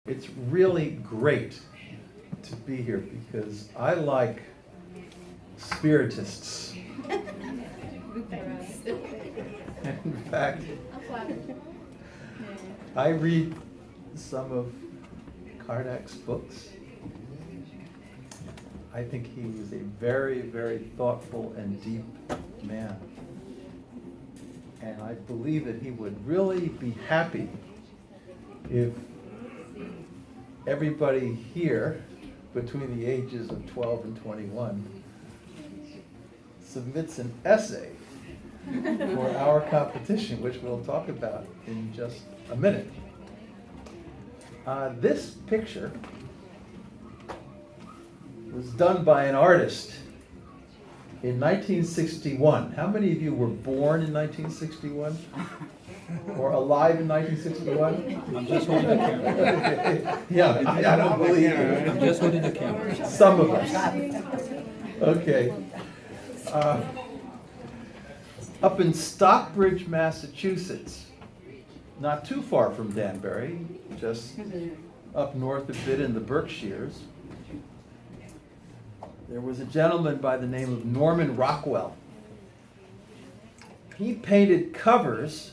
It's really great to be here because I like Spiritists. In fact, I read some of Kardec's books. I think he was a very, very thoughtful and deep man. And I believe that he would really be happy if everybody here between the ages of 12 and 21 submits an essay for our competition, which we'll talk about in just a minute. This picture was done by an artist in 1961. How many of you were born in 1961? Or alive in 1961? I'm just holding the camera. Yeah, I don't believe you. I'm just holding the camera. Some of us. Okay. Up in Stockbridge, Massachusetts, not too far from Danbury, just up north a bit in the Berkshires, there was a gentleman by the name of Norman Rockwell. He painted covers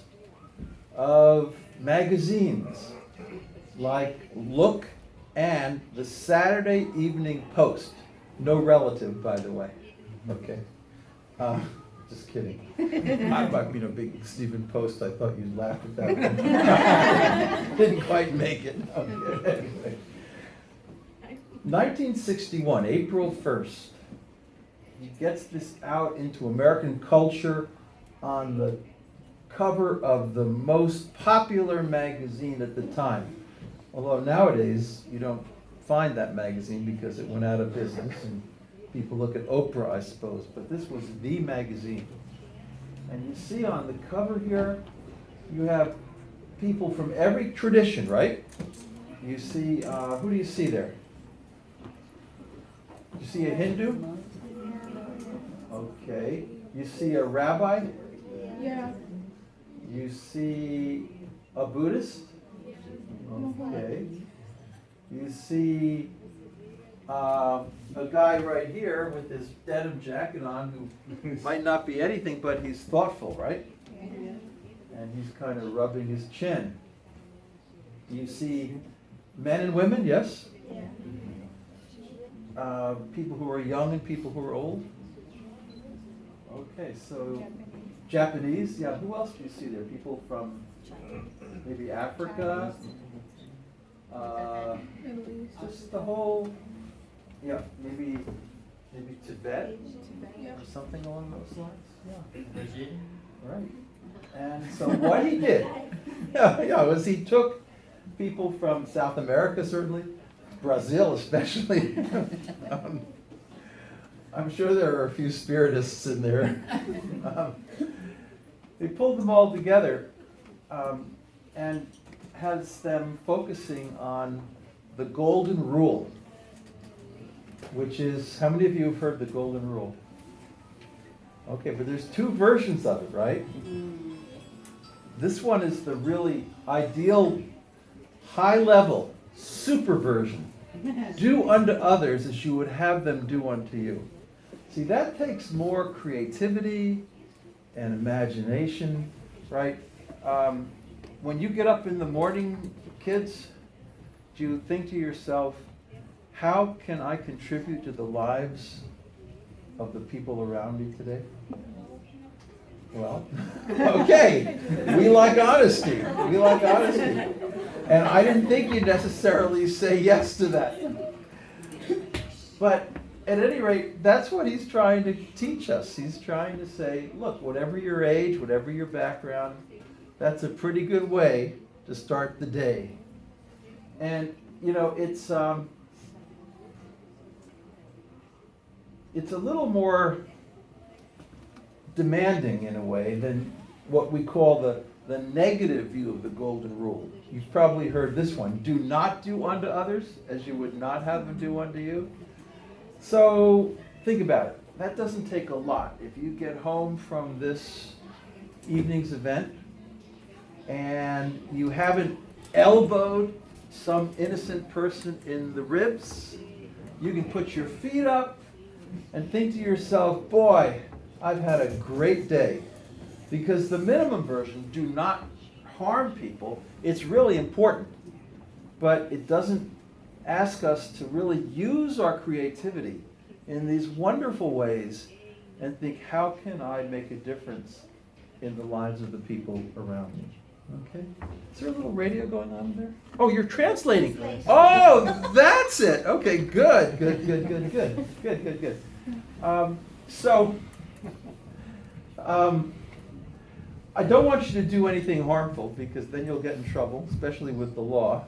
of magazines like Look and the Saturday Evening Post. No relative, by the way. Okay. Just kidding. I'm being a big Stephen Post. I thought you'd laugh at that one. Didn't quite make it. Okay. Anyway. 1961, April 1st, he gets this out into American culture on the cover of the most popular magazine at the time. Although nowadays you don't find that magazine because it went out of business and people look at Oprah, I suppose, but this was the magazine. And you see on the cover here, you have people from every tradition, right? You see, who do you see there? You see a Hindu? Okay. You see a rabbi? Yeah. You see a Buddhist? Okay. You see a guy right here with his denim jacket on who might not be anything, but he's thoughtful, right? And he's kind of rubbing his chin. Do you see men and women? Yes? People who are young and people who are old? Okay, so Japanese, yeah, who else do you see there? People from maybe Africa? Just the whole, yeah, maybe Tibet or something along those lines. Yeah. Right. And so what he did, was he took people from South America, certainly, Brazil especially. I'm sure there are a few Spiritists in there. They pulled them all together and has them focusing on the golden rule, which is, how many of you have heard the golden rule? Okay, but there's two versions of it, right? This one is the really ideal, high-level, super version. Do unto others as you would have them do unto you. See, that takes more creativity and imagination, right? When you get up in the morning, kids, do you think to yourself, how can I contribute to the lives of the people around me today? Well, okay, we like honesty. We like honesty. And I didn't think you'd necessarily say yes to that. But at any rate, that's what he's trying to teach us. He's trying to say, look, whatever your age, whatever your background, that's a pretty good way to start the day. And, it's a little more demanding in a way than what we call the negative view of the golden rule. You've probably heard this one: do not do unto others as you would not have them do unto you. So think about it. That doesn't take a lot. If you get home from this evening's event and you haven't elbowed some innocent person in the ribs. You can put your feet up and think to yourself, boy, I've had a great day. Because the minimum version, do not harm people, it's really important. But it doesn't ask us to really use our creativity in these wonderful ways and think, how can I make a difference in the lives of the people around me? Okay? Is there a little radio going on there? Oh, you're translating. Oh, that's it. Okay, good. I don't want you to do anything harmful because then you'll get in trouble, especially with the law.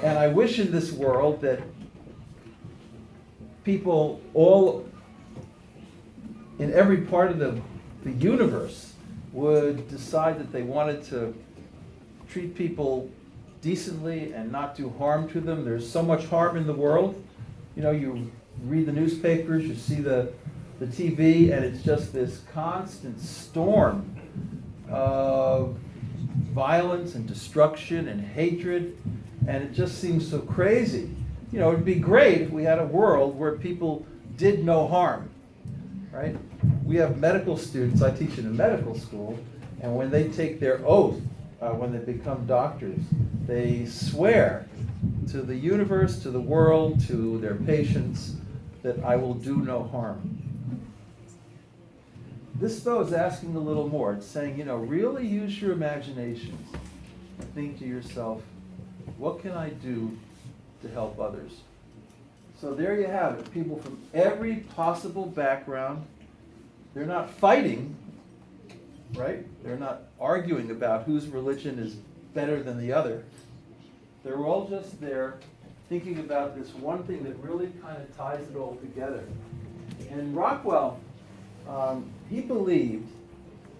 And I wish in this world that people all in every part of the universe would decide that they wanted to treat people decently and not do harm to them. There's so much harm in the world. You know, you read the newspapers, you see the TV, and it's just this constant storm of violence and destruction and hatred, and it just seems so crazy. You know, it'd be great if we had a world where people did no harm, right? We have medical students, I teach in a medical school, and when they take their oath, when they become doctors, they swear to the universe, to the world, to their patients, that I will do no harm. This, though, is asking a little more. It's saying, you know, really use your imaginations and think to yourself, what can I do to help others? So there you have it. People from every possible background. They're not fighting, right? They're not arguing about whose religion is better than the other. They're all just there thinking about this one thing that really kind of ties it all together. And Rockwell, he believed,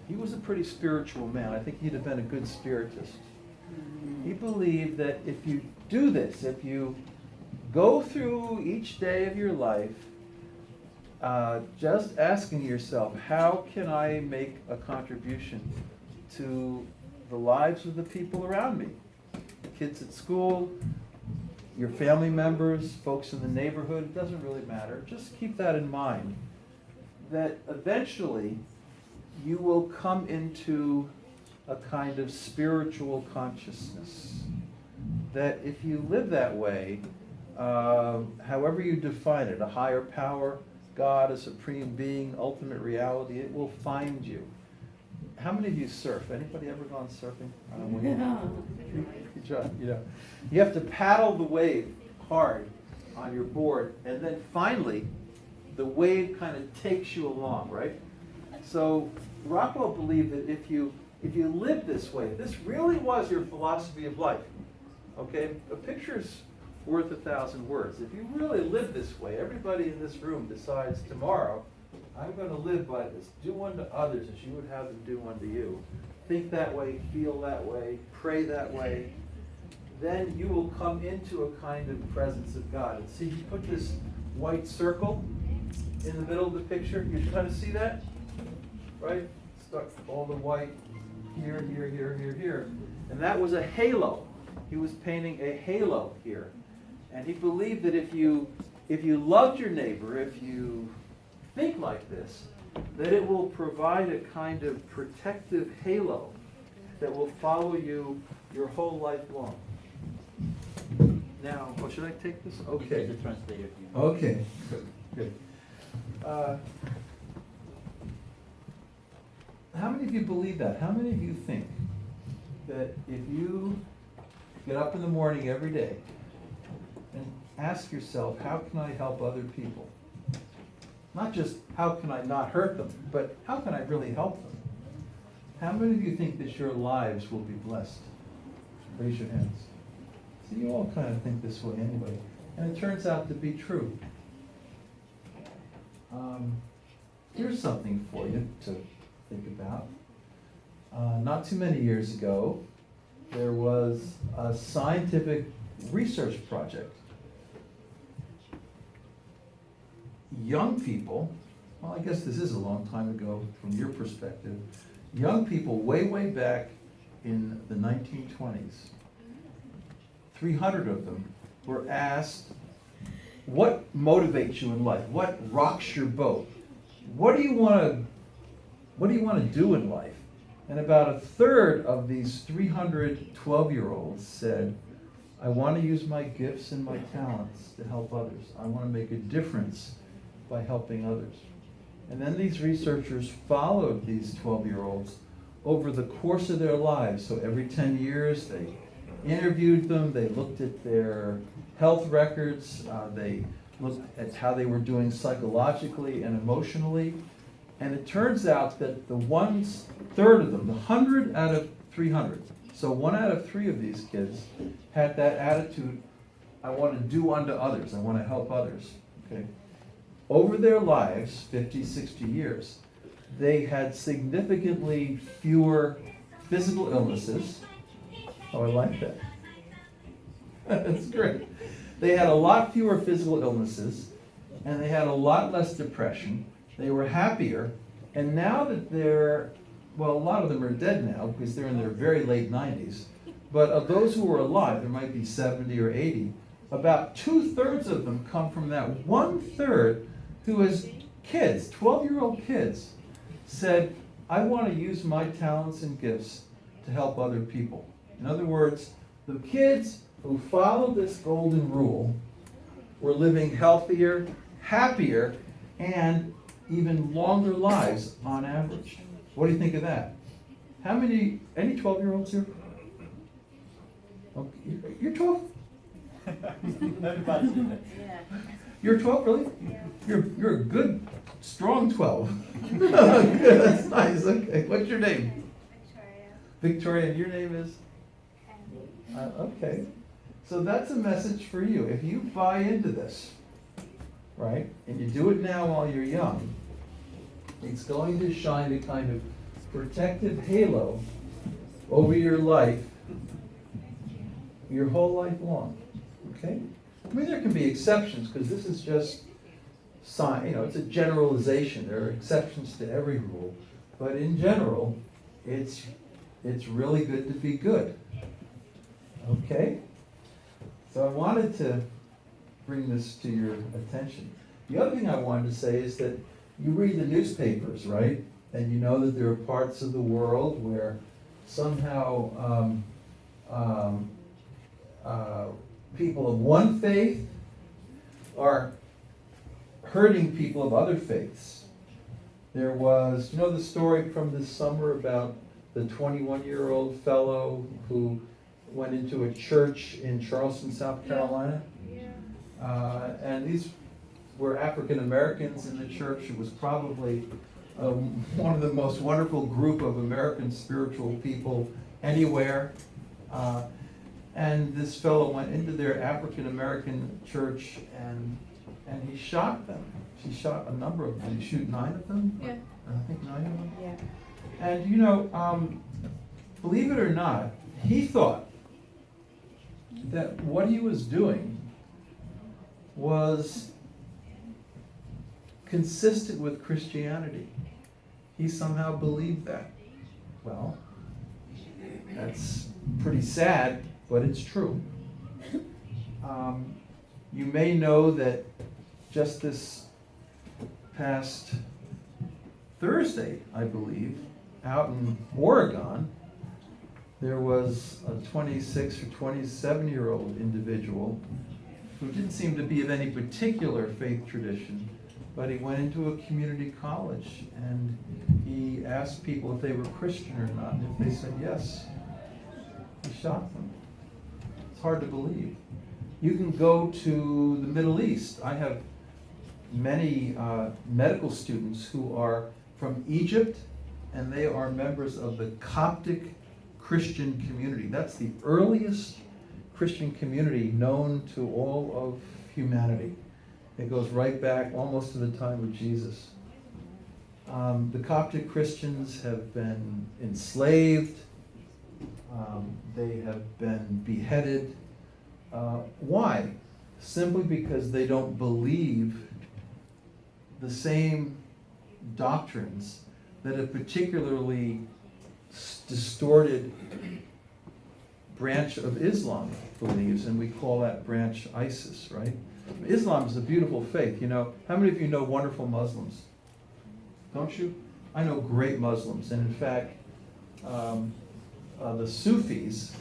he was a pretty spiritual man. I think he'd have been a good spiritist. He believed that if you do this, if you go through each day of your life, just asking yourself, how can I make a contribution to the lives of the people around me? The kids at school, your family members, folks in the neighborhood, it doesn't really matter. Just keep that in mind, that eventually you will come into a kind of spiritual consciousness. That if you live that way, however you define it, a higher power, God, a supreme being, ultimate reality, it will find you. How many of you surf? Anybody ever gone surfing? Good job. You know, you have to paddle the wave hard on your board, and then finally, the wave kind of takes you along, right? So Rockwell believed that if you live this way, if this really was your philosophy of life, okay, a picture's worth 1,000 words. If you really live this way, everybody in this room decides tomorrow, I'm going to live by this. Do unto others as you would have them do unto you. Think that way, feel that way, pray that way. Then you will come into a kind of presence of God. And see, he put this white circle in the middle of the picture. You kind of see that? Right? Stuck all the white here, here, here, here, here. And that was a halo. He was painting a halo here. And he believed that if you loved your neighbor, if you think like this, that it will provide a kind of protective halo that will follow you your whole life long. Now, should I take this? Okay. The translator. Okay, good. How many of you believe that? How many of you think that if you get up in the morning every day and ask yourself, how can I help other people? Not just how can I not hurt them, but how can I really help them? How many of you think that your lives will be blessed? Raise your hands. See, you all kind of think this way anyway. And it turns out to be true. Here's something for you to think about. Not too many years ago, there was a scientific research project. Young people, well, I guess this is a long time ago from your perspective, young people way, way back in the 1920s 300 of them, were asked, what motivates you in life? What rocks your boat? What do you want to do in life? And about a third of these 300 12-year-olds said, I want to use my gifts and my talents to help others. I want to make a difference by helping others. And then these researchers followed these 12-year-olds over the course of their lives. So every 10 years, they interviewed them, they looked at their health records, they looked at how they were doing psychologically and emotionally. And it turns out that the third of them, the 100 out of 300, so 1 out of 3 of these kids had that attitude, I want to do unto others, I want to help others, okay? Over their lives, 50, 60 years, they had significantly fewer physical illnesses. Oh, I like that. That's great. They had a lot fewer physical illnesses, and they had a lot less depression. They were happier, and now that a lot of them are dead now because they're in their very late 90s, but of those who were alive, there might be 70 or 80, about 2/3 of them come from that 1/3 who as kids, 12-year-old kids, said, I want to use my talents and gifts to help other people. In other words, the kids who followed this golden rule were living healthier, happier, and even longer lives on average. What do you think of that? Any 12-year-olds here? Okay, you're 12? You're 12, really? You're a good, strong 12. Good, that's nice. Okay, what's your name? Victoria, and your name is? Okay. So that's a message for you. If you buy into this, right, and you do it now while you're young, it's going to shine a kind of protective halo over your life your whole life long. Okay? I mean, there can be exceptions because this is just it's a generalization. There are exceptions to every rule, but in general, it's really good to be good. Okay? So I wanted to bring this to your attention. The other thing I wanted to say is that you read the newspapers, right? And you know that there are parts of the world where somehow people of one faith are hurting people of other faiths. There was, the story from this summer about the 21-year-old fellow who went into a church in Charleston, South Carolina. Yeah. And these were African Americans in the church. It was probably one of the most wonderful group of American spiritual people anywhere. And this fellow went into their African American church and he shot them. He shot a number of them. Did he shoot 9 of them? Yeah. I think 9 of them. Yeah. And believe it or not, he thought that what he was doing was consistent with Christianity. He somehow believed that. Well, that's pretty sad, but it's true. You may know that just this past Thursday, I believe, out in Oregon, there was a 26 or 27-year-old individual who didn't seem to be of any particular faith tradition, but he went into a community college and he asked people if they were Christian or not, and if they said yes, he shot them. It's hard to believe. You can go to the Middle East. I have many medical students who are from Egypt, and they are members of the Coptic Christian community. That's the earliest Christian community known to all of humanity. It goes right back almost to the time of Jesus. The Coptic Christians have been enslaved. They have been beheaded. Why? Simply because they don't believe the same doctrines that have particularly distorted branch of Islam believes, and we call that branch ISIS, right? Islam is a beautiful faith. You know, how many of you know wonderful Muslims? Don't you? I know great Muslims, and in fact, the Sufis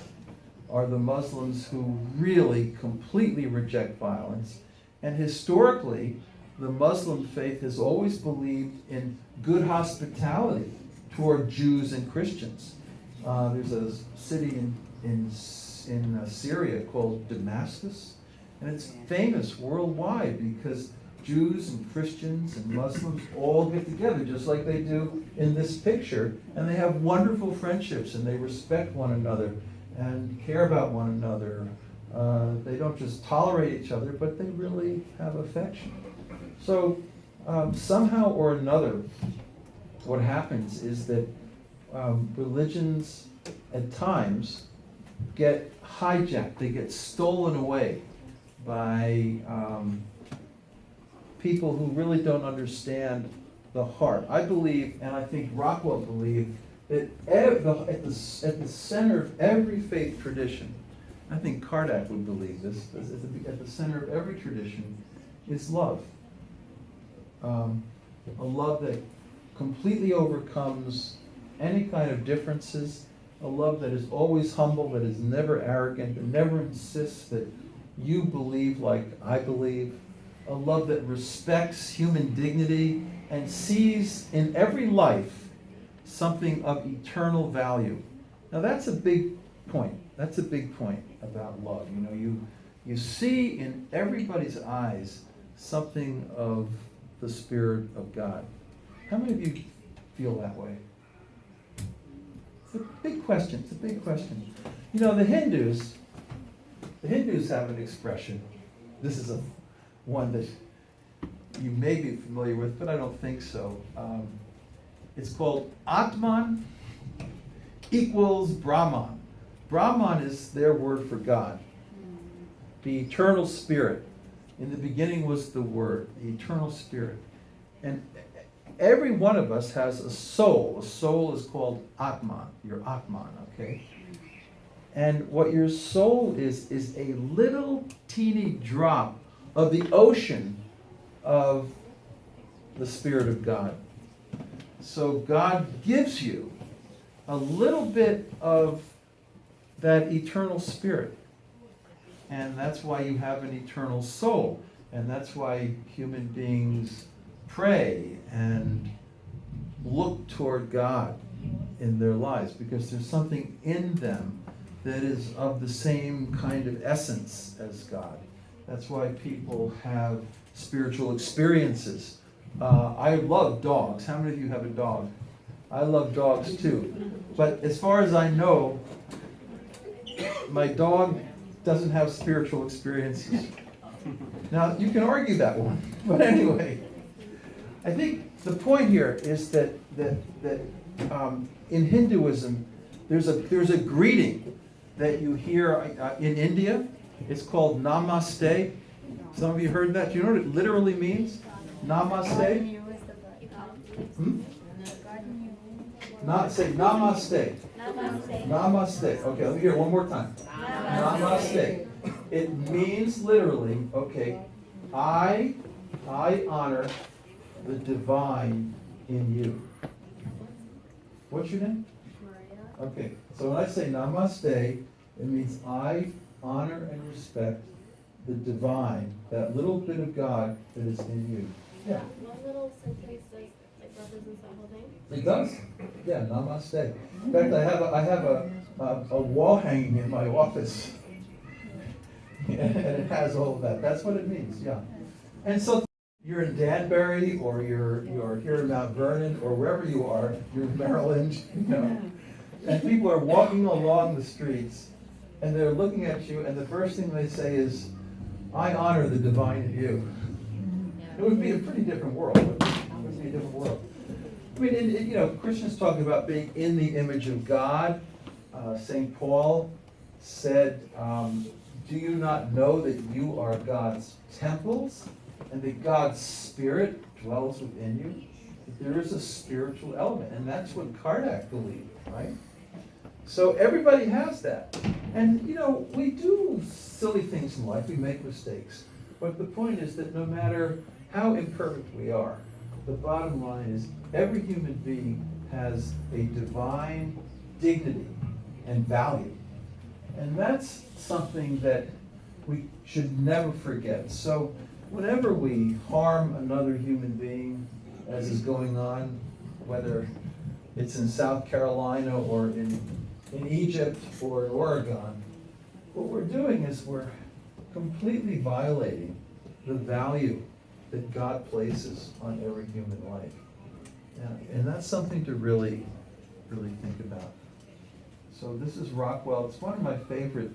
are the Muslims who really completely reject violence. And historically, the Muslim faith has always believed in good hospitality toward Jews and Christians. There's a city in Syria called Damascus, and it's famous worldwide because Jews and Christians and Muslims all get together just like they do in this picture, and they have wonderful friendships, and they respect one another and care about one another. They don't just tolerate each other, but they really have affection. So somehow or another, what happens is that religions at times get hijacked, they get stolen away by people who really don't understand the heart. I believe, and I think Rockwell believed, that at the center of every faith tradition, I think Kardec would believe this, at the center of every tradition is love. A love that completely overcomes any kind of differences, a love that is always humble, that is never arrogant, that never insists that you believe like I believe, a love that respects human dignity and sees in every life something of eternal value. Now that's a big point. That's a big point about love. You know, you see in everybody's eyes something of the Spirit of God. How many of you feel that way? It's a big question. It's a big question. You know, the Hindus have an expression. This is one that you may be familiar with, but I don't think so. It's called Atman equals Brahman. Brahman is their word for God, the eternal spirit. In the beginning was the Word, the eternal spirit. And every one of us has a soul. A soul is called Atman, your Atman, okay? And what your soul is a little teeny drop of the ocean of the Spirit of God. So God gives you a little bit of that eternal spirit. And that's why you have an eternal soul. And that's why human beings pray and look toward God in their lives, because there's something in them that is of the same kind of essence as God. That's why people have spiritual experiences. I love dogs. How many of you have a dog? I love dogs too. But as far as I know, my dog doesn't have spiritual experiences. Now, you can argue that one, but anyway, I think the point here is that in Hinduism, there's a greeting that you hear in India. It's called Namaste. Some of you heard that. Do you know what it literally means? Namaste. Say Namaste. Namaste. Okay, let me hear it one more time. Namaste. It means literally, okay, I honor the divine in you. What's your name? Okay, so when I say Namaste, it means I honor and respect the divine, that little bit of God that is in you. Yeah. One little sentence does represents the whole thing. It does. Yeah, Namaste. In fact, I have a wall hanging in my office, and it has all of that. That's what it means. Yeah. And so you're in Danbury, or you're here in Mount Vernon, or wherever you are. You're in Maryland, you know, and people are walking along the streets, and they're looking at you, and the first thing they say is, "I honor the divine in you." It would be a pretty different world. It would be a different world. I mean, Christians talk about being in the image of God. St. Paul said, do you not know that you are God's temples and that God's Spirit dwells within you? That there is a spiritual element, and that's what Kardec believed, right? So everybody has that. And you know, we do silly things in life, we make mistakes. But the point is that no matter how imperfect we are, the bottom line is every human being has a divine dignity and value. And that's something that we should never forget. So whenever we harm another human being, as is going on, whether it's in South Carolina or in Egypt or in Oregon, what we're doing is we're completely violating the value that God places on every human life. And that's something to really, really think about. So this is Rockwell. It's one of my favorite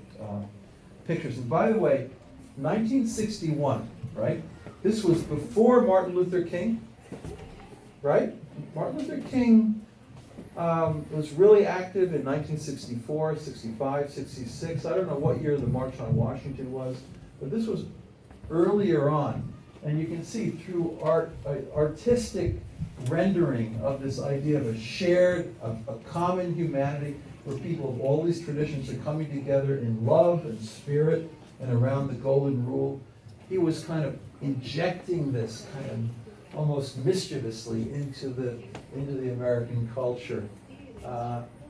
pictures. And by the way, 1961, right? This was before Martin Luther King, right? Martin Luther King was really active in 1964, 65, 66. I don't know what year the March on Washington was, but this was earlier on. And you can see through artistic rendering of this idea of a shared, a common humanity, where people of all these traditions are coming together in love and spirit and around the golden rule. He was kind of injecting this kind of almost mischievously into the American culture.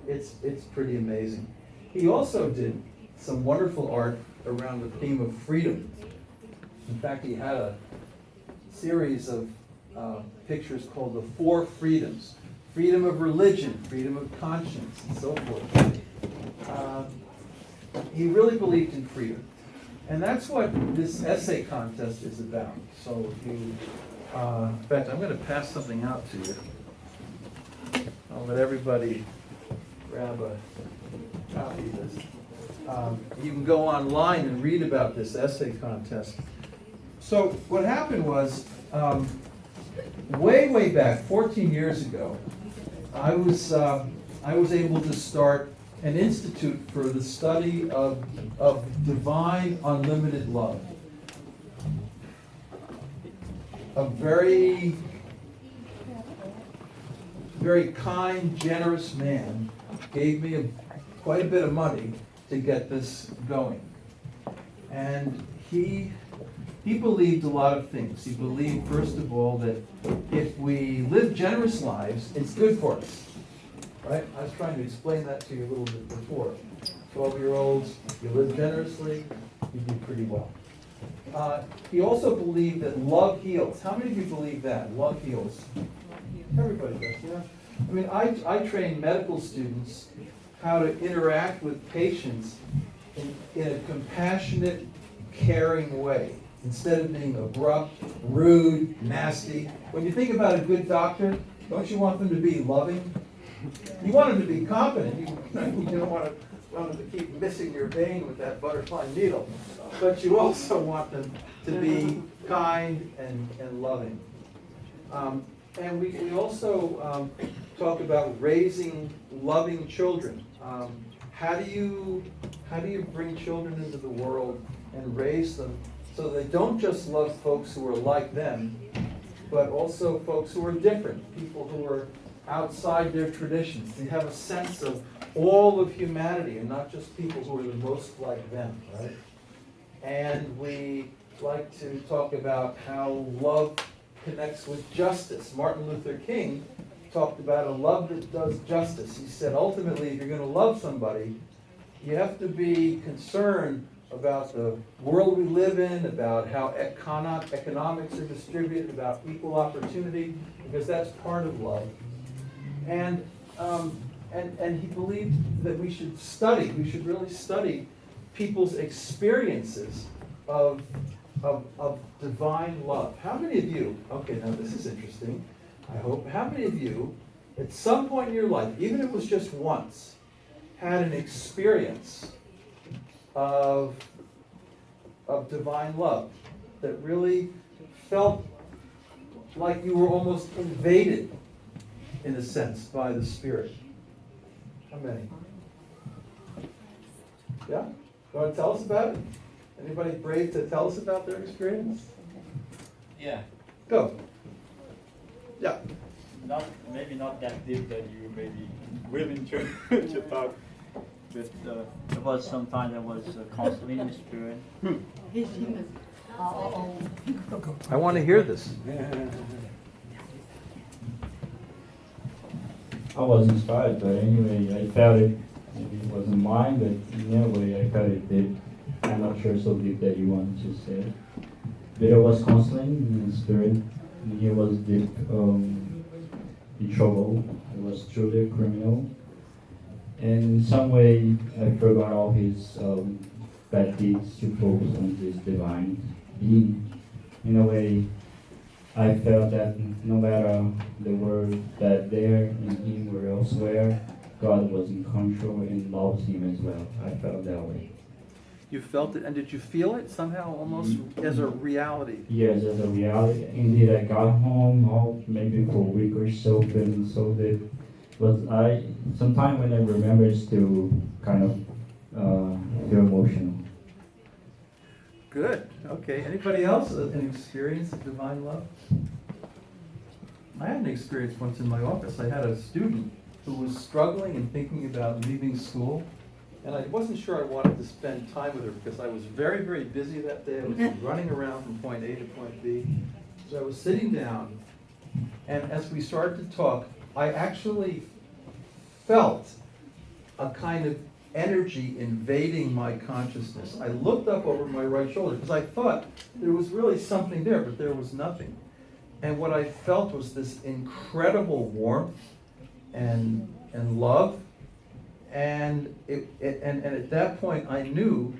It's pretty amazing. He also did some wonderful art around the theme of freedom. In fact, he had a series of pictures called the Four Freedoms: freedom of religion, freedom of conscience, and so forth. He really believed in freedom. And that's what this essay contest is about. So if you, in fact, I'm going to pass something out to you. I'll let everybody grab a copy of this. You can go online and read about this essay contest. So what happened was, way back, 14 years ago, I was able to start an institute for the study of divine unlimited love. A very, very kind, generous man gave me quite a bit of money to get this going. And he believed a lot of things. He believed, first of all, that if we live generous lives, it's good for us. Right? I was trying to explain that to you a little bit before. 12-year-olds, if you live generously, you do pretty well. He also believed that love heals. How many of you believe that? Love heals. Everybody does, yeah. I mean, I train medical students how to interact with patients in a compassionate, caring way, instead of being abrupt, rude, nasty. When you think about a good doctor, don't you want them to be loving? You want them to be competent. You don't want them to keep missing your vein with that butterfly needle. But you also want them to be kind and loving. And we also talk about raising loving children. How do you bring children into the world and raise them so they don't just love folks who are like them, but also folks who are different, people who are outside their traditions. They have a sense of all of humanity and not just people who are the most like them, right? And we like to talk about how love connects with justice. Martin Luther King talked about a love that does justice. He said, ultimately, if you're going to love somebody, you have to be concerned about the world we live in, about how economics are distributed, about equal opportunity, because that's part of love. And he believed that we should really study people's experiences of divine love. How many of you, okay, now this is interesting, I hope, how many of you, at some point in your life, even if it was just once, had an experience of divine love that really felt like you were almost invaded, in a sense, by the Spirit? How many? Yeah? You want to tell us about it? Anybody brave to tell us about their experience? Yeah. Go. Yeah. Maybe not that deep that you may be willing to talk. with there was some time that was constantly in the spirit. I want to hear this. I was inspired, but anyway, I felt it. Maybe it wasn't mine, but in a way, I felt it deep. I'm not sure so deep that you wanted to say it. But I was constantly in the spirit, and he was deep in trouble. He was truly a criminal. And in some way, I forgot all his bad deeds to focus on this divine being. In a way, I felt that no matter the world that there in him or elsewhere, God was in control and loved him as well. I felt that way. You felt it, and did you feel it somehow almost as a reality? Yes, as a reality. Indeed, I got home, maybe for a week or so, feeling so deep. But sometimes when I remember, it's still kind of feel emotional. Good. Okay. Anybody else an experience of divine love? I had an experience once in my office. I had a student who was struggling and thinking about leaving school, and I wasn't sure I wanted to spend time with her because I was very, very busy that day. I was running around from point A to point B. So I was sitting down, and as we started to talk, I actually felt a kind of energy invading my consciousness. I looked up over my right shoulder because I thought there was really something there, but there was nothing. And what I felt was this incredible warmth and love. And and at that point I knew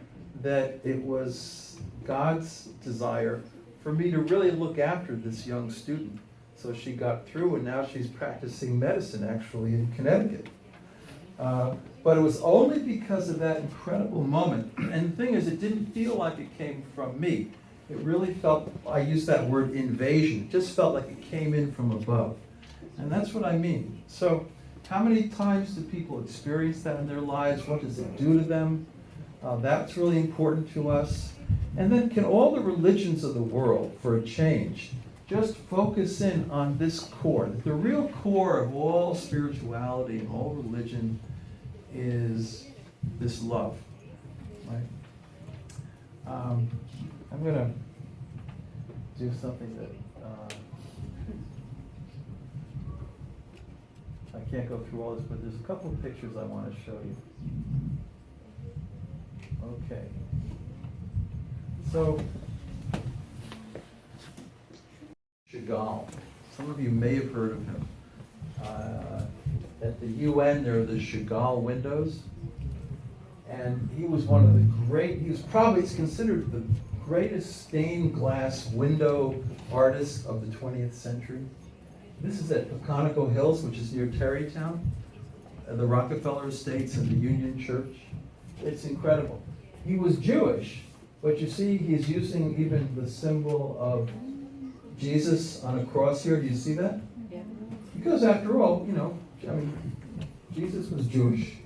that it was God's desire for me to really look after this young student. So she got through, and now she's practicing medicine actually in Connecticut. But it was only because of that incredible moment. And the thing is, it didn't feel like it came from me. It really felt, I use that word invasion, it just felt like it came in from above. And that's what I mean. So how many times do people experience that in their lives? What does it do to them? That's really important to us. And then can all the religions of the world, for a change, just focus in on this core? The real core of all spirituality and all religion is this love, right? I'm going to do something that I can't go through all this, but there's a couple of pictures I want to show you. Okay. So, Chagall. Some of you may have heard of him. At the UN, there are the Chagall windows. And he was one of the great, he's considered the greatest stained glass window artist of the 20th century. This is at Peconico Hills, which is near Tarrytown, the Rockefeller Estates and the Union Church. It's incredible. He was Jewish, but you see he's using even the symbol of Jesus on a cross here. Do you see that? Yeah. Because after all, Jesus was Jewish.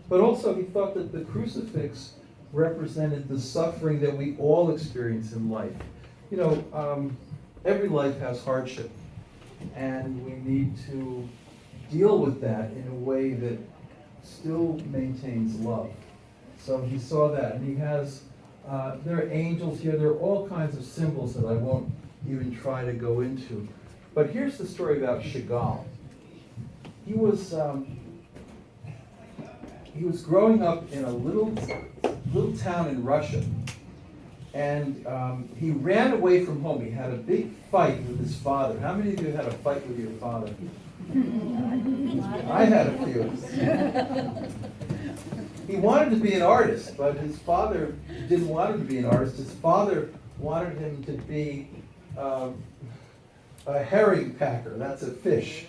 But also he thought that the crucifix represented the suffering that we all experience in life. Every life has hardship. And we need to deal with that in a way that still maintains love. So he saw that, and he has, there are angels here, there are all kinds of symbols that I won't even try to go into. But here's the story about Chagall. He was growing up in a little town in Russia, and he ran away from home. He had a big fight with his father. How many of you had a fight with your father? I had a few. He wanted to be an artist, but his father didn't want him to be an artist. His father wanted him to be a herring packer. That's a fish,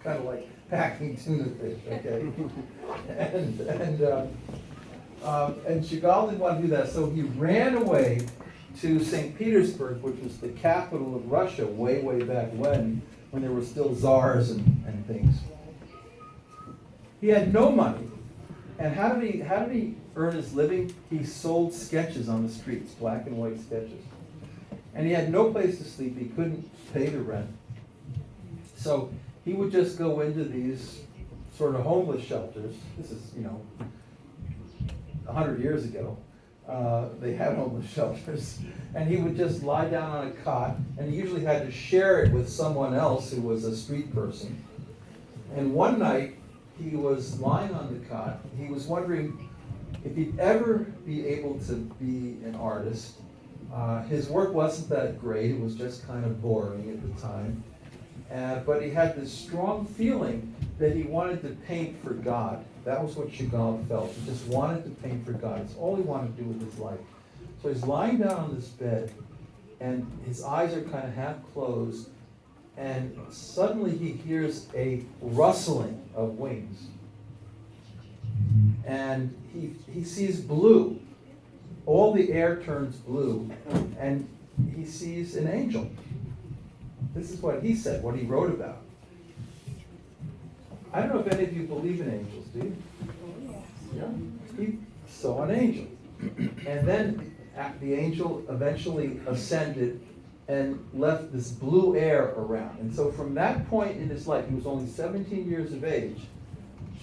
kind of like packing tuna fish, okay? And Chagall didn't want to do that, so he ran away to St. Petersburg, which was the capital of Russia way, way back when there were still czars and things. He had no money, and how did he earn his living? He sold sketches on the streets, black and white sketches. And he had no place to sleep. He couldn't pay the rent. So he would just go into these sort of homeless shelters. This is, 100 years ago. They had homeless shelters. And he would just lie down on a cot, and he usually had to share it with someone else who was a street person. And one night, he was lying on the cot. He was wondering if he'd ever be able to be an artist. His work wasn't that great. It was just kind of boring at the time. But he had this strong feeling that he wanted to paint for God. That was what Chagall felt. He just wanted to paint for God. It's all he wanted to do with his life. So he's lying down on this bed, and his eyes are kind of half closed, and suddenly he hears a rustling of wings. And he sees blue. All the air turns blue, and he sees an angel. This is what he said, what he wrote about. I don't know if any of you believe in angels, do you? Yeah. He saw an angel. And then the angel eventually ascended and left this blue air around. And so from that point in his life, he was only 17 years of age,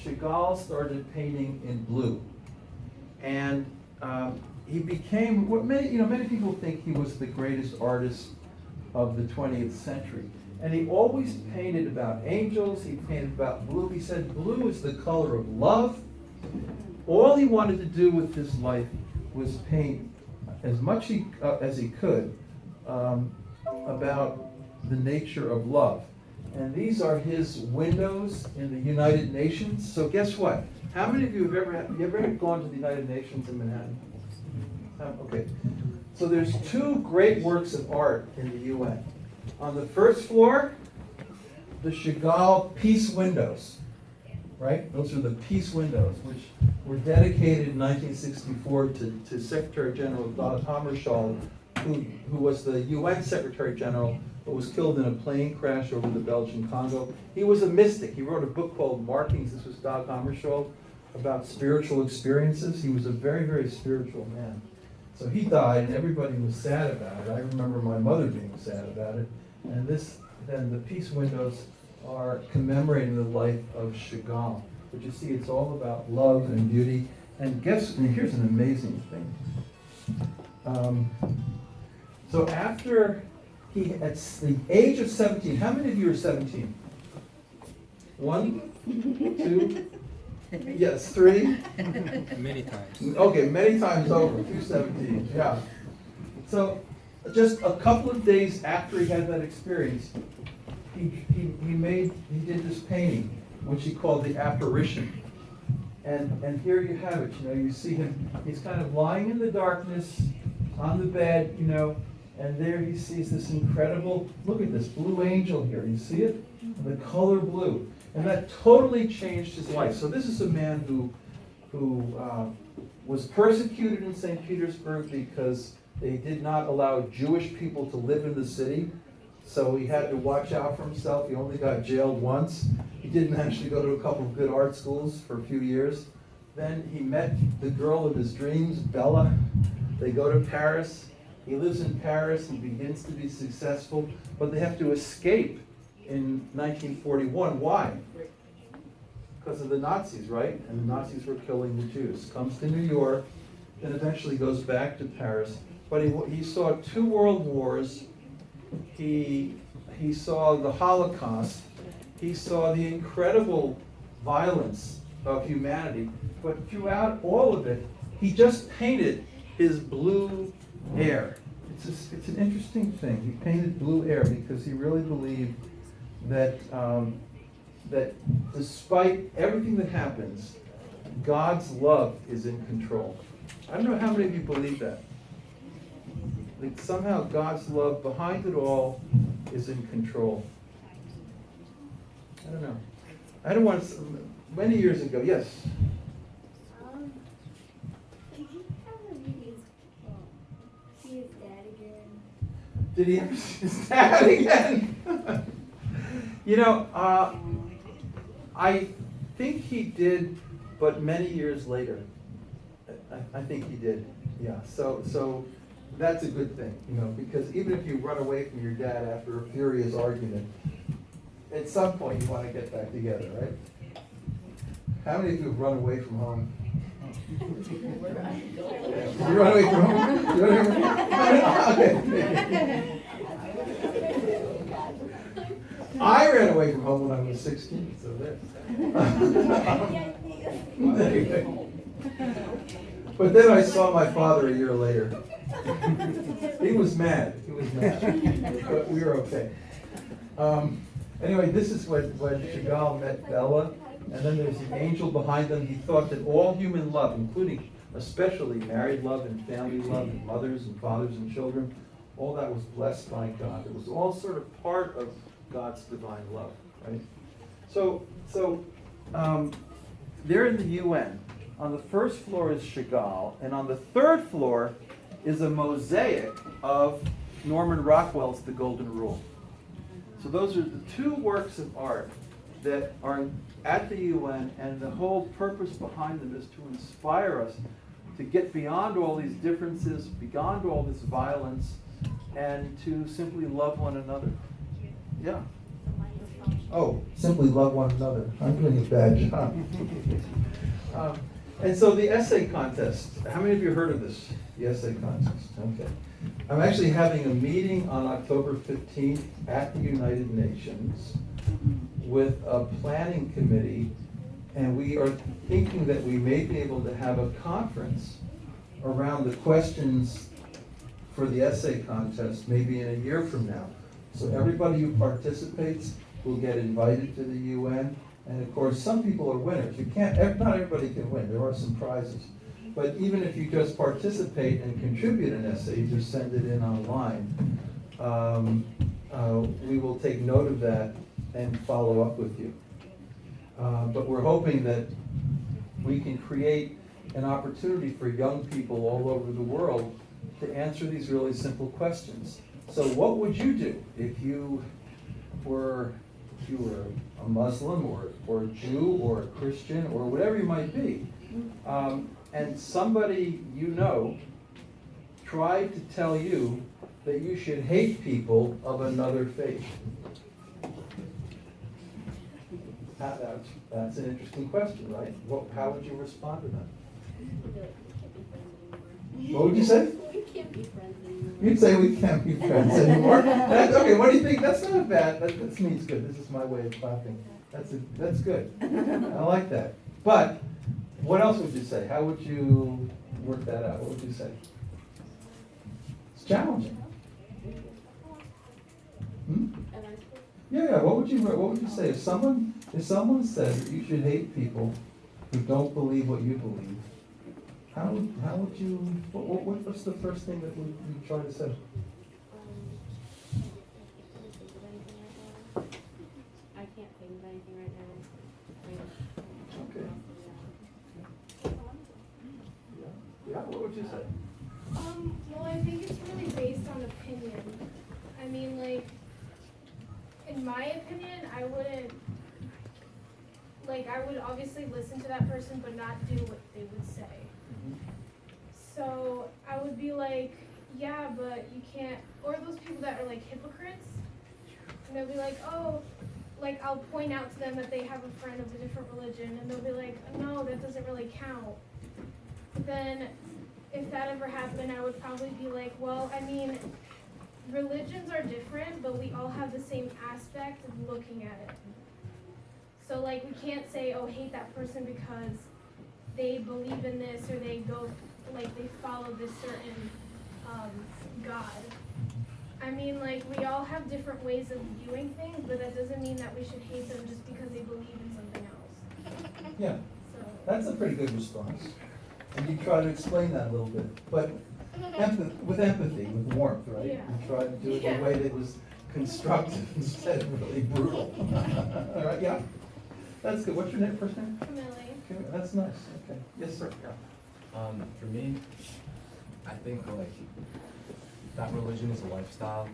Chagall started painting in blue. And he became what many people think he was the greatest artist of the 20th century. And he always painted about angels, he painted about blue. He said blue is the color of love. All he wanted to do with his life was paint as much as he could about the nature of love. And these are his windows in the United Nations. So guess what? How many of you have ever gone to the United Nations in Manhattan? Okay. So there's two great works of art in the UN. On the first floor, the Chagall peace windows, right? Those are the peace windows, which were dedicated in 1964 to Secretary General Dag Hammarskjöld, who was the UN Secretary General, but was killed in a plane crash over the Belgian Congo. He was a mystic. He wrote a book called Markings. This was Dag Hammarskjöld, about spiritual experiences. He was a very, very spiritual man. So he died, and everybody was sad about it. I remember my mother being sad about it. And then the peace windows are commemorating the life of Chagall. But you see, it's all about love and beauty. And here's an amazing thing. So after at the age of 17, how many of you are 17? 1, 2, yes, 3? Many times. Okay, many times over, 217, yeah. So just a couple of days after he had that experience, he did this painting, which he called the apparition. And here you have it, you see him, he's kind of lying in the darkness on the bed, and there he sees this incredible, look at this blue angel here, you see it? The color blue. And that totally changed his life. So this is a man who was persecuted in St. Petersburg because they did not allow Jewish people to live in the city. So he had to watch out for himself. He only got jailed once. He did manage to go to a couple of good art schools for a few years. Then he met the girl of his dreams, Bella. They go to Paris. He lives in Paris and begins to be successful, but they have to escape in 1941. Why? Because of the Nazis, right? And the Nazis were killing the Jews. Comes to New York, and eventually goes back to Paris. But he saw 2 world wars. He saw the Holocaust. He saw the incredible violence of humanity. But throughout all of it, he just painted his blue air. It's an interesting thing. He painted blue air because he really believed that that despite everything that happens, God's love is in control. I don't know how many of you believe that. Like somehow God's love behind it all is in control. I don't know. I don't want to, many years ago, yes. Did he ever see his dad again? Did he ever see his dad again? I think he did, but many years later. I think he did, yeah. So that's a good thing, because even if you run away from your dad after a furious argument, at some point you want to get back together, right? How many of you have run away from home? You run away from home? You run away from home? Okay. I ran away from home when I was 16, so there. Anyway. But then I saw my father a year later. He was mad. But we were okay. Anyway, this is when Chagall met Bella, and then there's an angel behind them. He thought that all human love, including especially married love and family love and mothers and fathers and children, all that was blessed by God. It was all sort of part of God's divine love, right? So they're in the UN. On the first floor is Chagall, and on the third floor is a mosaic of Norman Rockwell's The Golden Rule. So those are the two works of art that are at the UN, and the whole purpose behind them is to inspire us to get beyond all these differences, beyond all this violence, and to simply love one another. Yeah. Oh, simply love one another. I'm doing a bad job. And so the essay contest, how many of you heard of this? The essay contest, okay. I'm actually having a meeting on October 15th at the United Nations with a planning committee, and we are thinking that we may be able to have a conference around the questions for the essay contest maybe in a year from now. So everybody who participates will get invited to the UN. And of course, some people are winners. Not everybody can win. There are some prizes. But even if you just participate and contribute an essay, just send it in online, we will take note of that and follow up with you. But we're hoping that we can create an opportunity for young people all over the world to answer these really simple questions. So what would you do if you were a Muslim or a Jew or a Christian or whatever you might be, and somebody you know tried to tell you that you should hate people of another faith? That's an interesting question, right? How would you respond to that? What would you say? We can't be friends anymore. You'd say we can't be friends anymore. Okay, what do you think? That's not bad. That means good. This is my way of clapping. That's good. I like that. But what else would you say? How would you work that out? What would you say? It's challenging. Yeah. What would you say if someone said that you should hate people who don't believe what you believe? How would you? What's the first thing that you try to say? I can't think of anything right now. Okay. Yeah. What would you say? Well, I think it's really based on opinion. I mean, like, in my opinion, I would obviously listen to that person, but not do what they would say. So I would be like, yeah, but you can't, or those people that are like hypocrites, and they'll be like, oh, like I'll point out to them that they have a friend of a different religion, and they'll be like, no, that doesn't really count. But then if that ever happened, I would probably be like, well, I mean, religions are different, but we all have the same aspect of looking at it. So like we can't say, oh, hate that person because they believe in this or they go, like they follow this certain God. I mean, like we all have different ways of viewing things, but that doesn't mean that we should hate them just because they believe in something else. Yeah, So that's a pretty good response. And you try to explain that a little bit, but with empathy, with warmth, right? Yeah. You try to do it in a way that was constructive instead of really brutal. All right, yeah. That's good. What's your name, first name? Camille. Okay, that's nice. Okay. Yes, sir. Yeah. For me, I think like that religion is a lifestyle,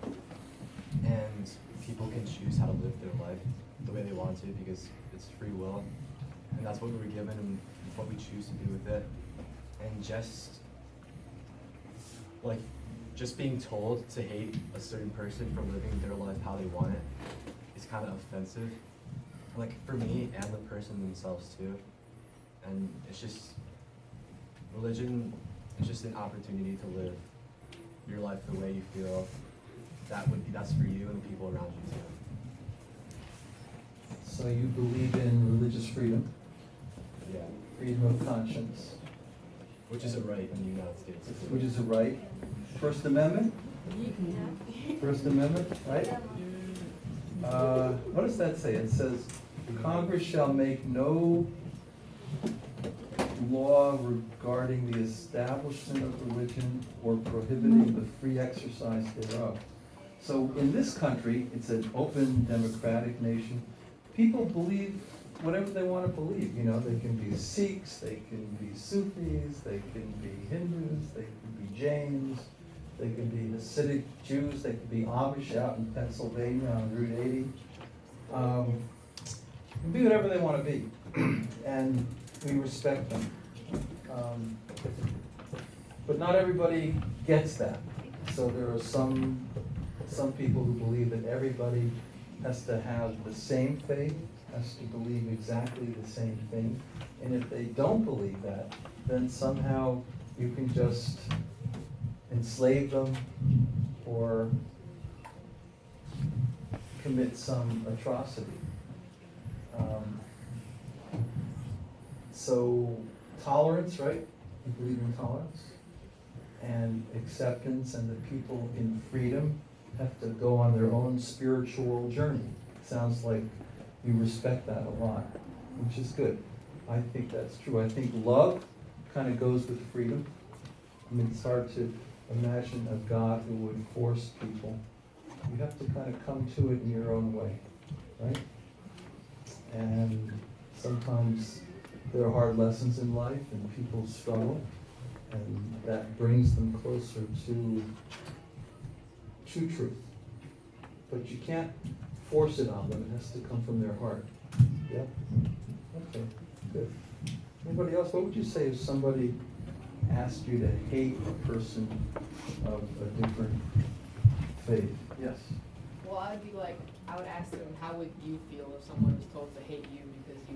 and people can choose how to live their life the way they want to because it's free will, and that's what we were given and what we choose to do with it. And just being told to hate a certain person for living their life how they want it is kind of offensive. Like for me and the person themselves too, and it's just religion is just an opportunity to live your life the way you feel that would be best for you and the people around you too. So you believe in religious freedom, Yeah. freedom of conscience, Which is a right in the United States. which is a right. First Amendment? First Amendment, right? What does that say? It says, Congress shall make no law regarding the establishment of religion or prohibiting the free exercise thereof. So in this country, it's an open democratic nation. People believe whatever they want to believe. You know, they can be Sikhs, they can be Sufis, they can be Hindus, they can be Jains, they can be Hasidic Jews, they can be Amish out in Pennsylvania on Route 80. They can be whatever they want to be, and we respect them. But not everybody gets that. So there are some people who believe that everybody has to have the same faith, has to believe exactly the same thing. And if they don't believe that, then somehow you can just enslave them or commit some atrocity. So tolerance, right? You believe in tolerance and acceptance, and that people in freedom have to go on their own spiritual journey. Sounds like you respect that a lot, which is good. I think that's true. I think love kind of goes with freedom. I mean, it's hard to imagine a God who would force people. You have to kind of come to it in your own way, right? And sometimes there are hard lessons in life and people struggle, and that brings them closer to truth. But you can't force it on them. It has to come from their heart. Yeah? Okay, good. Anybody else? What would you say if somebody asked you to hate a person of a different faith? Yes? Well, I would ask them, how would you feel if someone was told to hate you because you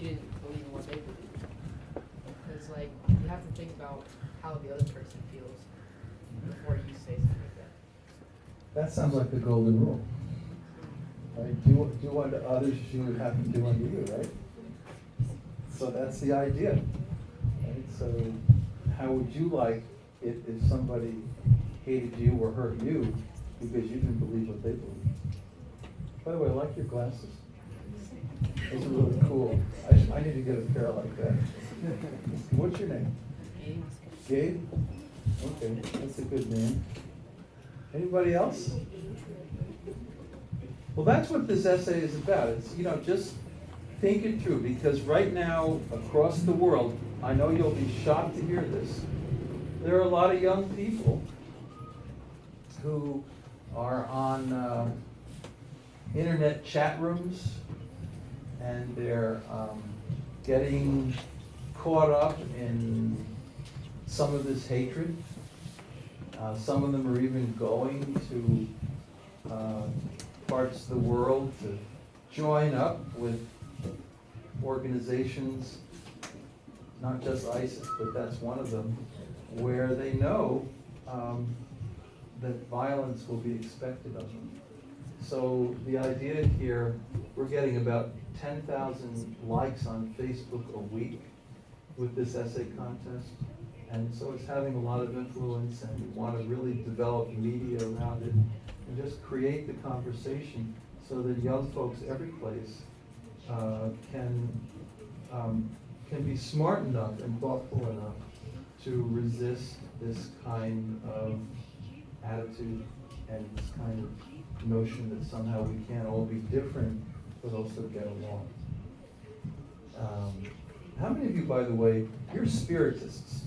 didn't believe in what they believed? Because you have to think about how the other person feels before you say something like that. That sounds like the golden rule. Right? Do unto others as you would have them do unto you, right? So that's the idea. Right? So how would you like it if somebody hated you or hurt you because you didn't believe what they believed? By the way, I like your glasses. Those are really cool. I need to get a pair like that. What's your name? Gabe? Okay, that's a good name. Anybody else? Well, that's what this essay is about. It's, just think it through, because right now, across the world, I know you'll be shocked to hear this, there are a lot of young people who are on internet chat rooms, and they're getting caught up in some of this hatred. Some of them are even going to parts of the world to join up with organizations, not just ISIS, but that's one of them, where they know that violence will be expected of them. So the idea here, we're getting about 10,000 likes on Facebook a week with this essay contest. And so it's having a lot of influence, and we want to really develop media around it and just create the conversation so that young folks every place can be smart enough and thoughtful enough to resist this kind of attitude and this kind of notion that somehow we can't all be different but also get along. How many of you, by the way, you're Spiritists?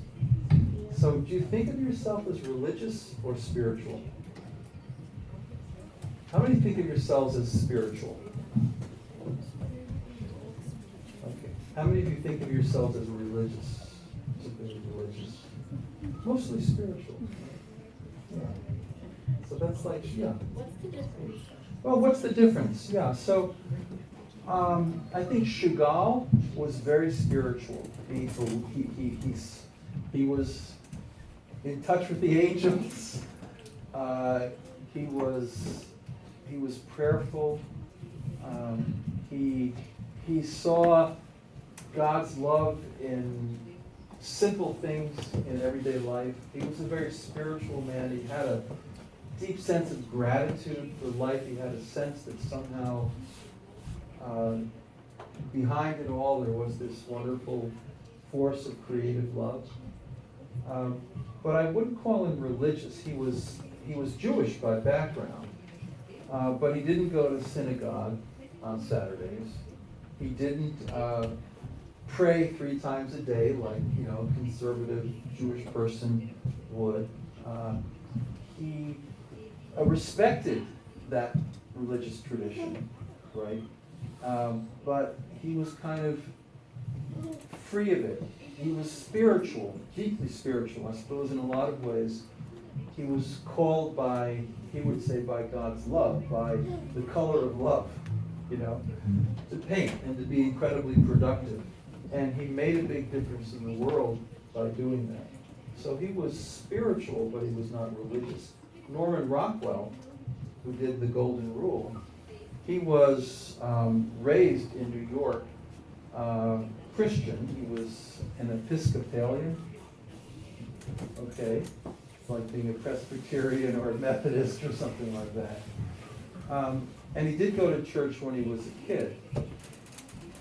So do you think of yourself as religious or spiritual? How many think of yourselves as spiritual? Okay. How many of you think of yourselves as religious? Particularly religious? Mostly spiritual. Yeah. So that's yeah. What's the difference? Well, what's the difference? Yeah, so I think Chagall was very spiritual. He was in touch with the angels. He was prayerful. He saw God's love in simple things in everyday life. He was a very spiritual man. He had a deep sense of gratitude for life. He had a sense that somehow behind it all there was this wonderful force of creative love. But I wouldn't call him religious. He was Jewish by background, but he didn't go to synagogue on Saturdays. He didn't pray 3 times a day like a conservative Jewish person would. He respected that religious tradition, right? But he was kind of free of it. He was spiritual, deeply spiritual, I suppose, in a lot of ways. He was called by, he would say, by God's love, by the color of love, to paint and to be incredibly productive. And he made a big difference in the world by doing that. So he was spiritual, but he was not religious. Norman Rockwell, who did The Golden Rule, he was raised in New York, Christian. He was an Episcopalian. Okay, it's like being a Presbyterian or a Methodist or something like that. And he did go to church when he was a kid.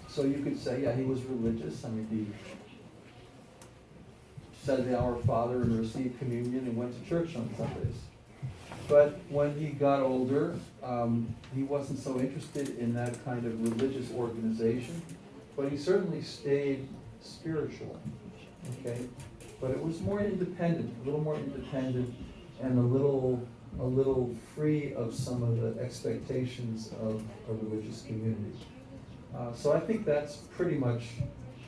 So you could say, yeah, he was religious. I mean, he said the Our Father and received communion and went to church on Sundays. But when he got older, he wasn't so interested in that kind of religious organization, but he certainly stayed spiritual, okay? But it was more independent, a little more independent, and a little free of some of the expectations of a religious community. So I think that's pretty much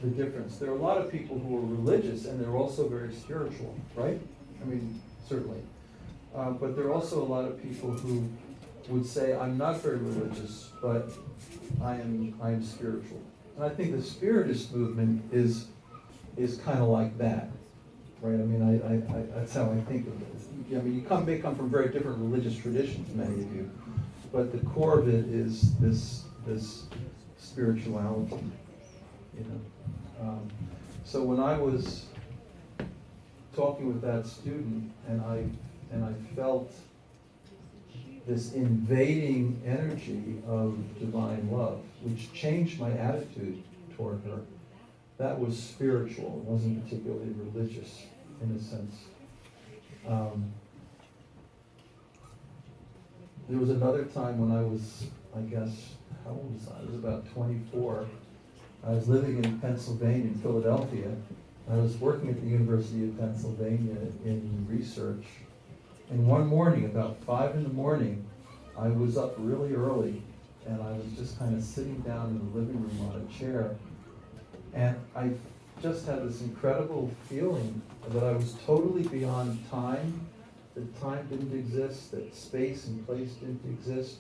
the difference. There are a lot of people who are religious and they're also very spiritual, right? I mean, certainly. But there are also a lot of people who would say, I'm not very religious, but I am spiritual. And I think the Spiritist movement is kind of like that, right? I mean, I that's how I think of it. I mean, you may come from very different religious traditions, many of you, but the core of it is this spirituality, So when I was talking with that student, and I felt this invading energy of divine love, which changed my attitude toward her. That was spiritual. It wasn't particularly religious, in a sense. There was another time when I was, I guess, how old was I? I was about 24. I was living in Pennsylvania, in Philadelphia. I was working at the University of Pennsylvania in research. And one morning, about 5 in the morning, I was up really early, and I was just kind of sitting down in the living room on a chair. And I just had this incredible feeling that I was totally beyond time, that time didn't exist, that space and place didn't exist.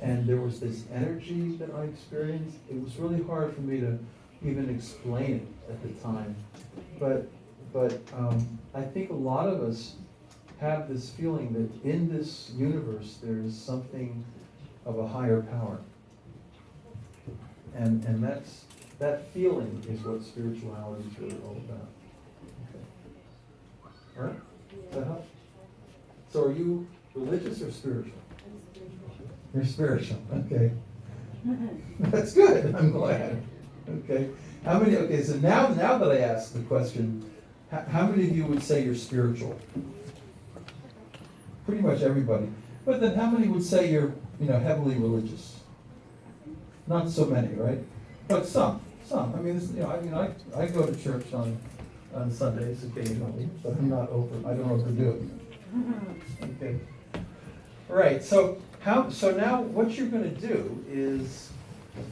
And there was this energy that I experienced. It was really hard for me to even explain it at the time. But I think a lot of us have this feeling that in this universe there is something of a higher power. And that feeling is what spirituality is really all about. Okay. All right? Does that help? So are you religious or spiritual? You're spiritual, okay. That's good, I'm glad. Okay. Okay, so now that I ask the question, how many of you would say you're spiritual? Pretty much everybody. But then how many would say you're, heavily religious? Not so many, right? But some. I mean, I go to church on Sundays occasionally, but I don't overdo it. Okay. All right, so now what you're going to do is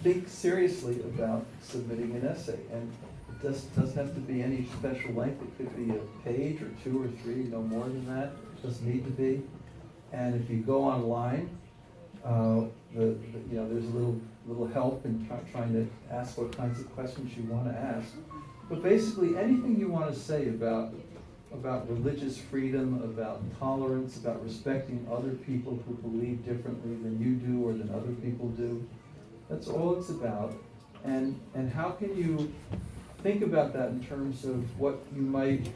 think seriously about submitting an essay. And it doesn't have to be any special length. It could be a page or 2 or 3, no more than that. It doesn't need to be. And if you go online, There's a little help in trying to ask what kinds of questions you want to ask. But basically, anything you want to say about religious freedom, about tolerance, about respecting other people who believe differently than you do or than other people do, that's all it's about. And how can you think about that in terms of what you might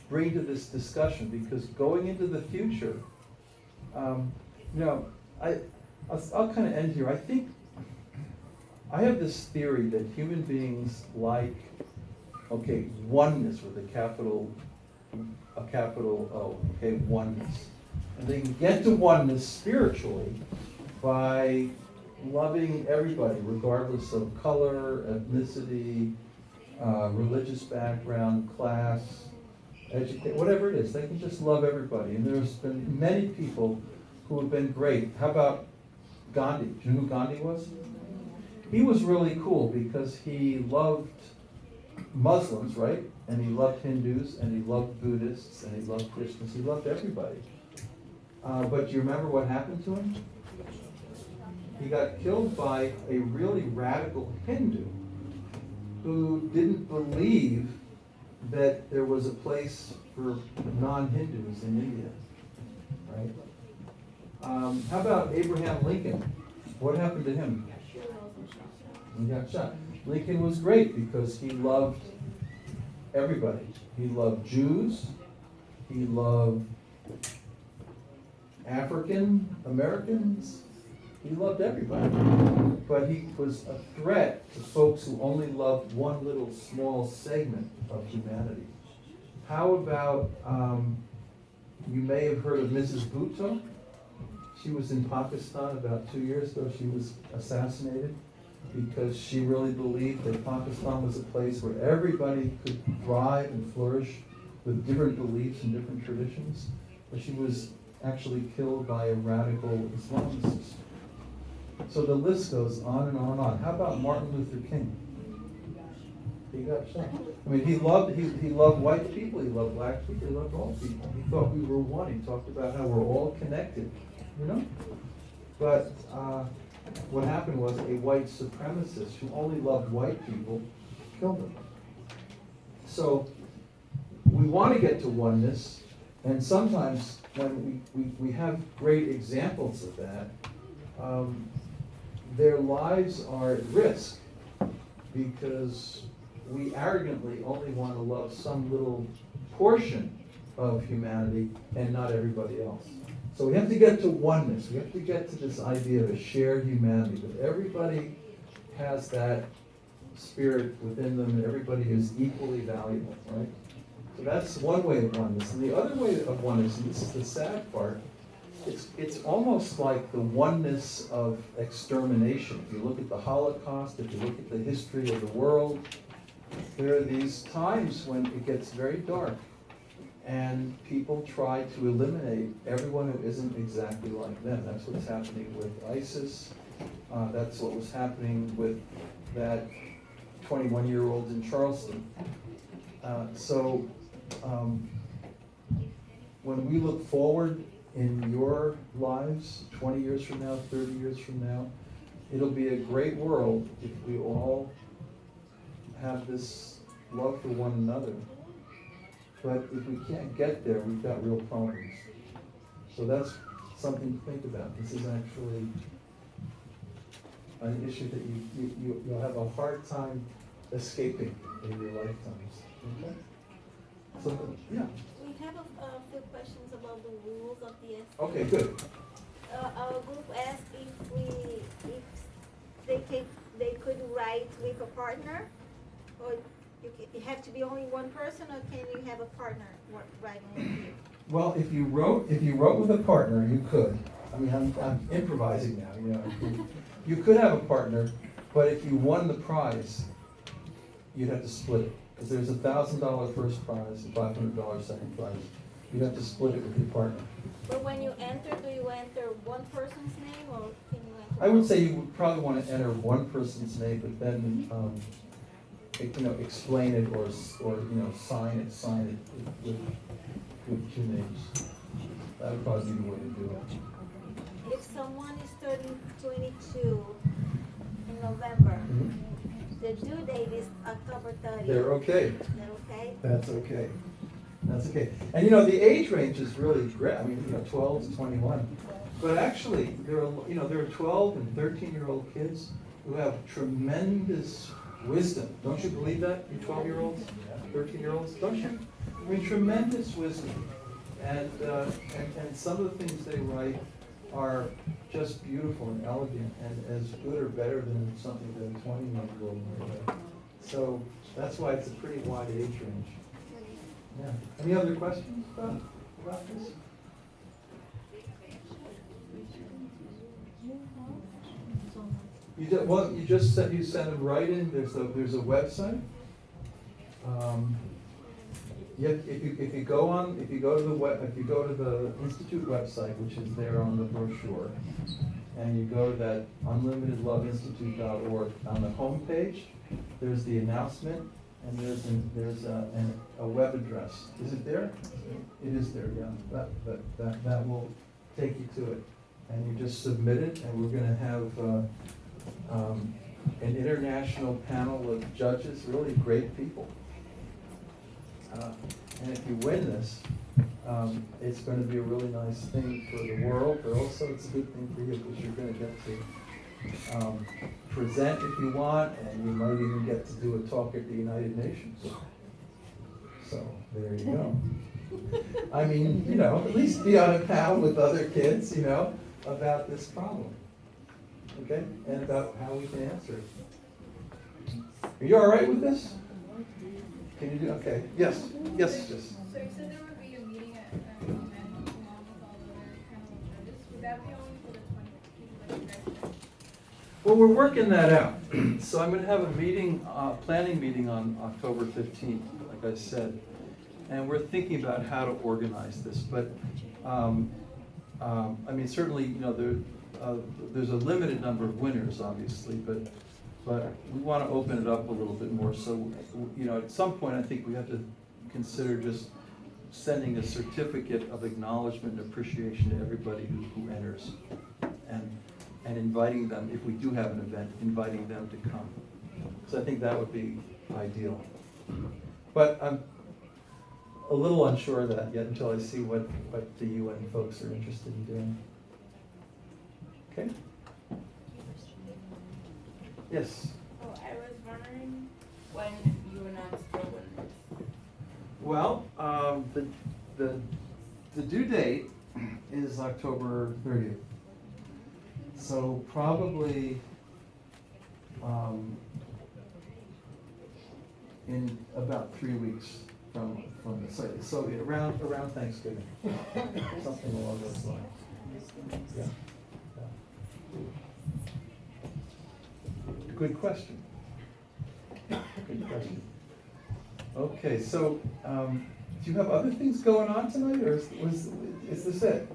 bring to this discussion? Because going into the future, I'll kind of end here. I think I have this theory that human beings like, oneness with a capital O, oneness. And they can get to oneness spiritually by loving everybody, regardless of color, ethnicity, religious background, class, education, whatever it is. They can just love everybody. And there's been many people who have been great. How about Gandhi? Do you know who Gandhi was? He was really cool because he loved Muslims, right? And he loved Hindus, and he loved Buddhists, and he loved Christians. He loved everybody. But do you remember what happened to him? He got killed by a really radical Hindu who didn't believe that there was a place for non-Hindus in India, right? How about Abraham Lincoln? What happened to him? He got shot. Lincoln was great because he loved everybody. He loved Jews. He loved African Americans. He loved everybody. But he was a threat to folks who only loved one little small segment of humanity. How about, you may have heard of Mrs. Bhutto? She was in Pakistan about 2 years ago. She was assassinated because she really believed that Pakistan was a place where everybody could thrive and flourish with different beliefs and different traditions. But she was actually killed by a radical Islamist. So the list goes on and on and on. How about Martin Luther King? He got shot. I mean, he loved white people, he loved black people, he loved all people. He thought we were one. He talked about how we're all connected, you know? But what happened was a white supremacist who only loved white people killed him. So we want to get to oneness, and sometimes when we have great examples of that, their lives are at risk because we arrogantly only want to love some little portion of humanity and not everybody else. So we have to get to oneness. We have to get to this idea of a shared humanity, that everybody has that spirit within them and everybody is equally valuable, right? So that's one way of oneness. And the other way of oneness, and this is the sad part, it's almost like the oneness of extermination. If you look at the Holocaust, if you look at the history of the world, there are these times when it gets very dark and people try to eliminate everyone who isn't exactly like them. That's what's happening with ISIS. That's what was happening with that 21-year-old in Charleston. When we look forward in your lives, 20 years from now, 30 years from now, it'll be a great world if we all have this love for one another. But if we can't get there, we've got real problems. So that's something to think about. This is actually an issue that you'll have a hard time escaping in your lifetimes. Okay? So, yeah. We have a few questions about the rules of the SC. Okay, good. Our group asked if they could write with a partner, or you have to be only one person, or can you have a partner writing with you? Well, if you wrote with a partner, you could. I mean, I'm improvising now. You know, you could have a partner, but if you won the prize, you'd have to split it because there's $1,000 first prize and $500 second prize. You'd have to split it with your partner. But when you enter, do you enter one person's name, or can you enter? I would say you would probably want to enter one person's name, but then explain it or sign it with two names. That would probably be the way to do it. if someone is turning 22 in November, the due date is October 30th. They're okay. Is that okay? That's okay. That's okay. And you know, the age range is really great. I mean, you know, 12 to 21. But actually, there are 12 and 13-year-old kids who have tremendous wisdom. Don't you believe that, you 12-year-olds, 13-year-olds? Don't you? I mean, tremendous wisdom. And some of the things they write are just beautiful and elegant and as good or better than something that a 20-year-old might write. So that's why it's a pretty wide age range. Yeah. Any other questions about this? You just said you sent them right in. There's a website. If you go to the Institute website, which is there on the brochure, and you go to that unlimitedloveinstitute.org, on the home page, there's the announcement, and there's a web address. Is it there? It is there. Yeah. That will take you to it, and you just submit it, and we're going to have an international panel of judges, really great people. And if you win this, it's going to be a really nice thing for the world, but also it's a good thing for you because you're going to get to present if you want, and you might even get to do a talk at the United Nations. So there you go. I mean, you know, at least be on a panel with other kids, you know, about this problem. Okay? And about how we can answer it. Are you all right with this? Can you do, okay, yes, yes. So you said there would be a meeting at Vernon along with all the other panel of judges. Would that be only for the 20 people that you guys said? Well, we're working that out. So I'm going to have a meeting, planning meeting on October 15th, like I said. And we're thinking about how to organize this. But, I mean, certainly, you know, there's a limited number of winners, obviously, but we want to open it up a little bit more. So, you know, at some point, I think we have to consider just sending a certificate of acknowledgement and appreciation to everybody who enters, and inviting them, if we do have an event, inviting them to come. So I think that would be ideal. But I'm a little unsure of that yet until I see what the UN folks are interested in doing. Okay? Yes? Oh, I was wondering when you announced the winners. Well, the due date is October 30th. So probably in about 3 weeks from the site. So around Thanksgiving, something along those lines. Yeah. Good question. Good question. Okay, so do you have other things going on tonight, or is this it?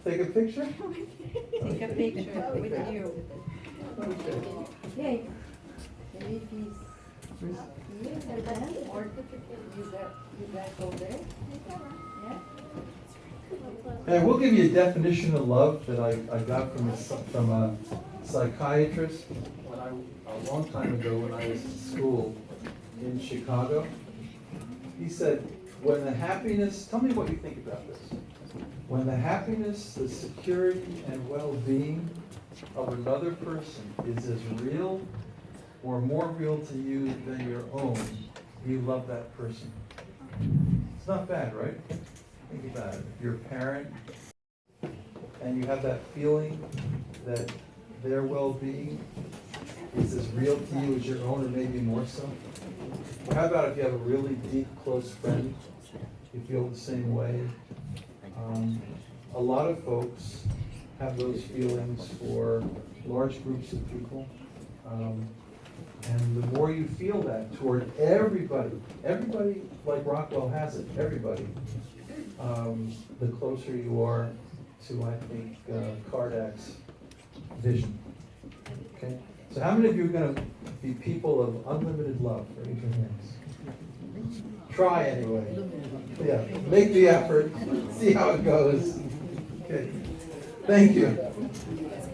Take a picture? Take a picture with you. Okay. Okay. Maybe if he's here, then, or you guys go there? Yeah? And we'll give you a definition of love that I got from a psychiatrist a long time ago when I was in school in Chicago. He said, when the happiness, tell me what you think about this. When the happiness, the security, and well-being of another person is as real or more real to you than your own, you love that person. It's not bad, right? Think about it. If you're a parent and you have that feeling that their well-being is as real to you as your own, or maybe more so. Or how about if you have a really deep, close friend, you feel the same way? A lot of folks have those feelings for large groups of people. And the more you feel that toward everybody like Rockwell has it, everybody, the closer you are to, I think, Kardac's vision. Okay? So how many of you are going to be people of unlimited love? Raise your hands. Try anyway. Yeah, make the effort. See how it goes. Okay. Thank you.